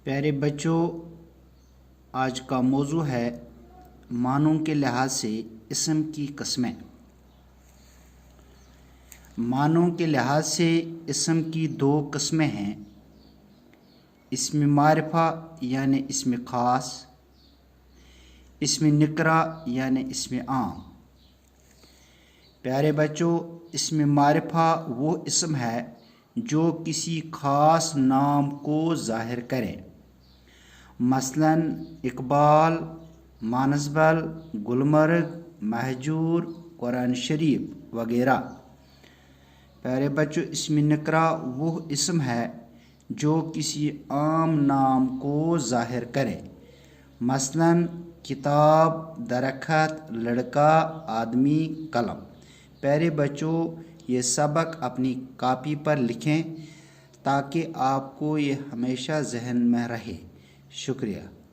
پیارے بچوں، آج کا موضوع ہے معنوں کے لحاظ سے اسم کی قسمیں۔ معنوں کے لحاظ سے اسم کی دو قسمیں ہیں، اسم معرفہ یعنی اسم خاص، اسم نکرہ یعنی اسم عام۔ پیارے بچوں، اسم معرفہ وہ اسم ہے جو کسی خاص نام کو ظاہر کرے، مثلاً اقبال، مانسبل، گلمرگ، مہجور، قرآن شریف وغیرہ۔ پیارے بچوں، اسم نکرہ وہ اسم ہے جو کسی عام نام کو ظاہر کرے، مثلاً کتاب، درخت، لڑکا، آدمی، قلم۔ پیارے بچوں، یہ سبق اپنی کاپی پر لکھیں تاکہ آپ کو یہ ہمیشہ ذہن میں رہے۔ شکریہ۔